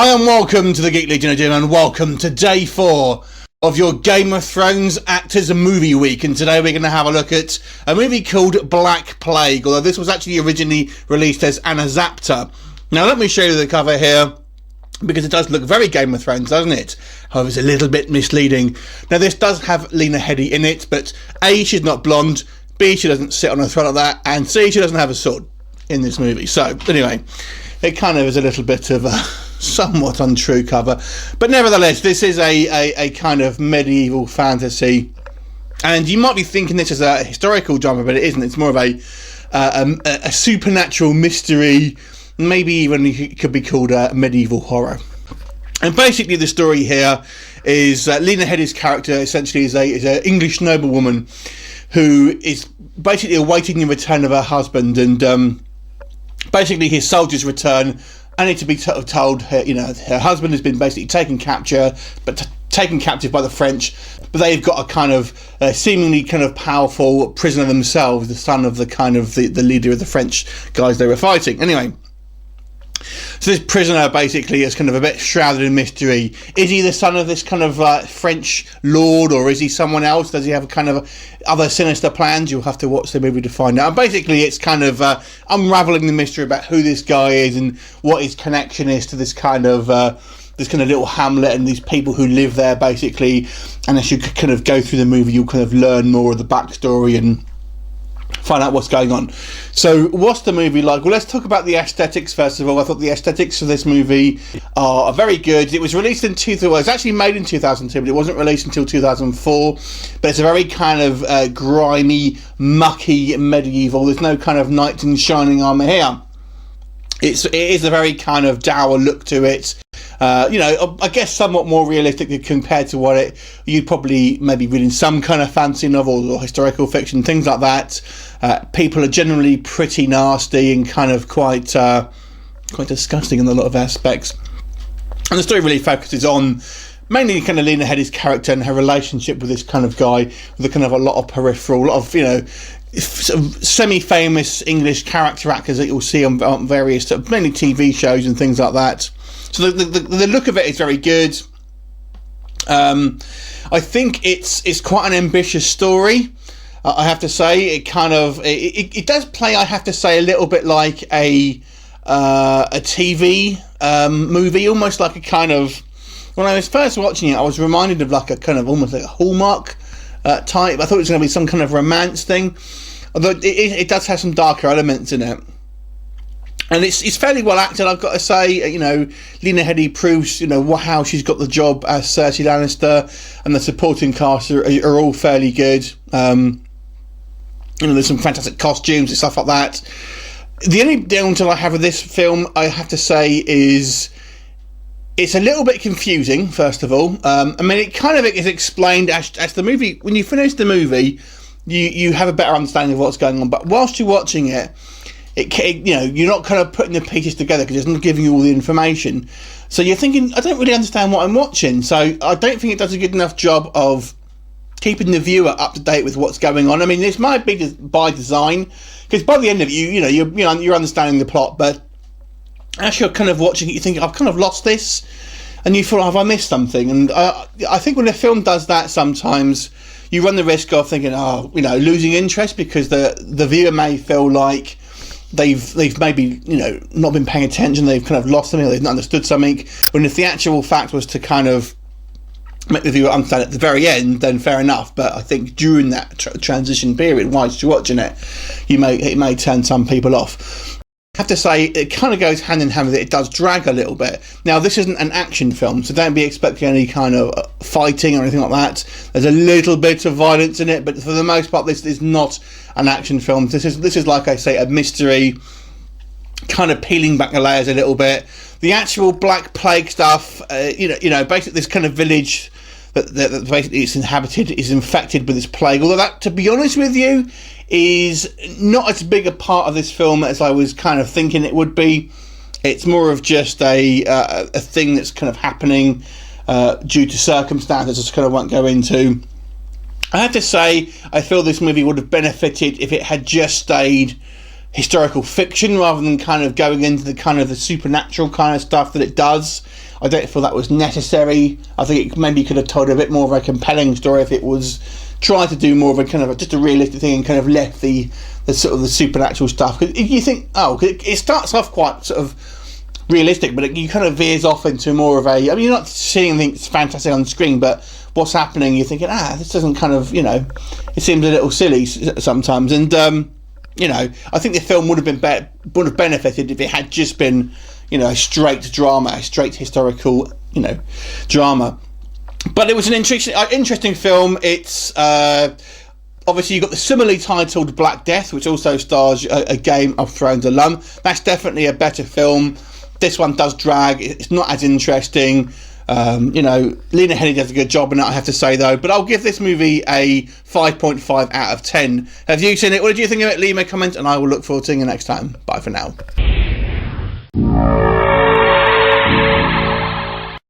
Hi and welcome to the Geek Legion of Doom, and welcome to day 4 of your Game of Thrones Actors Movie Week. And today we're going to have a look at a movie called Black Plague, although this was actually originally released as Anazapta. Now let me show you the cover here, because it does look very Game of Thrones, doesn't it? However, it's a little bit misleading. Now this does have Lena Headey in it, but A, she's not blonde, B, she doesn't sit on a throne like that, and C, she doesn't have a sword in this movie. So anyway, it kind of is a little bit of a somewhat untrue cover, but nevertheless this is a kind of medieval fantasy, and you might be thinking this is a historical drama, but it isn't. It's more of a supernatural mystery, maybe even it could be called a medieval horror. And basically the story here is Lena Headey's character essentially is an English noblewoman who is basically awaiting the return of her husband, and basically his soldiers return. I need to be told her husband has been basically taken captive by the French, but they've got a kind of seemingly kind of powerful prisoner themselves, the son of the leader of the French guys they were fighting. Anyway, so this prisoner basically is kind of a bit shrouded in mystery. Is he the son of this kind of French lord, or is he someone else? Does he have a kind of other sinister plans? You'll have to watch the movie to find out. And basically it's kind of unravelling the mystery about who this guy is and what his connection is to this kind of little hamlet and these people who live there basically. And as you kind of go through the movie, you'll kind of learn more of the backstory and find out what's going on. So what's the movie like? Well, let's talk about the aesthetics first of all. I thought the aesthetics of this movie are very good. It was released in it was actually made in 2002, but it wasn't released until 2004. But it's a very kind of grimy, mucky medieval. There's no kind of knights in shining armour here. It is a very kind of dour look to it. I guess somewhat more realistic compared to what you'd probably maybe read in some kind of fantasy novel or historical fiction, things like that. People are generally pretty nasty and kind of quite disgusting in a lot of aspects. And the story really focuses on mainly kind of Lena Headey's character and her relationship with this kind of guy with a kind of a lot of peripheral, a lot of, sort of semi-famous English character actors that you'll see on various mainly TV shows and things like that. So the look of it is very good. I think it's quite an ambitious story. I have to say, it does play, I have to say, a little bit like a TV movie, almost like a kind of. When I was first watching it, I was reminded of like a kind of almost like a Hallmark type. I thought it was going to be some kind of romance thing, although it does have some darker elements in it. And it's fairly well acted, I've got to say. Lena Headey proves, how she's got the job as Cersei Lannister, and the supporting cast are all fairly good. There's some fantastic costumes and stuff like that. The only downside I have with this film, I have to say, is it's a little bit confusing, first of all. It kind of is explained as the movie. When you finish the movie, you have a better understanding of what's going on. But whilst you're watching it, you're not kind of putting the pieces together because it's not giving you all the information. So you're thinking, I don't really understand what I'm watching. So I don't think it does a good enough job of keeping the viewer up to date with what's going on. This might be by design, because by the end of it, you're understanding the plot, but as you're kind of watching it, you think, I've kind of lost this, and you feel, have I missed something? And I think when a film does that, sometimes you run the risk of thinking, losing interest, because the viewer may feel like they've maybe not been paying attention, they've kind of lost something, they've not understood something. When if the actual fact was to kind of make the viewer understand at the very end, then fair enough. But I think during that transition period, whilst you're watching it, it may turn some people off. I have to say, it kind of goes hand in hand with it. It does drag a little bit. Now, this isn't an action film, so don't be expecting any kind of fighting or anything like that. There's a little bit of violence in it, but for the most part, this is not an action film. This is like I say, a mystery, kind of peeling back the layers a little bit. The actual Black Plague stuff, basically this kind of village that basically it's inhabited is infected with this plague. Although that, to be honest with you, is not as big a part of this film as I was kind of thinking it would be. It's more of just a thing that's kind of happening due to circumstances I just kind of won't go into. I have to say, I feel this movie would have benefited if it had just stayed historical fiction rather than kind of going into the kind of the supernatural kind of stuff that it does. I don't feel that was necessary. I think it maybe could have told a bit more of a compelling story if it was tried to do more of a kind of just a realistic thing and kind of left the sort of the supernatural stuff. Because if you think, it starts off quite sort of realistic, but you kind of veers off into more of a, I mean, you're not seeing anything that's fantastic on the screen, but what's happening, you're thinking, this doesn't kind of, it seems a little silly sometimes. And, I think the film would have benefited if it had just been, a straight drama, a straight historical, drama. But it was an interesting film. It's obviously you've got the similarly titled Black Death, which also stars a Game of Thrones alum. That's definitely a better film. This one does drag. It's not as interesting. Lena Headey does a good job in it, I have to say, though. But I'll give this movie a 5.5 out of 10. Have you seen it? What did you think of it? Leave me a comment, and I will look forward to seeing you next time. Bye for now.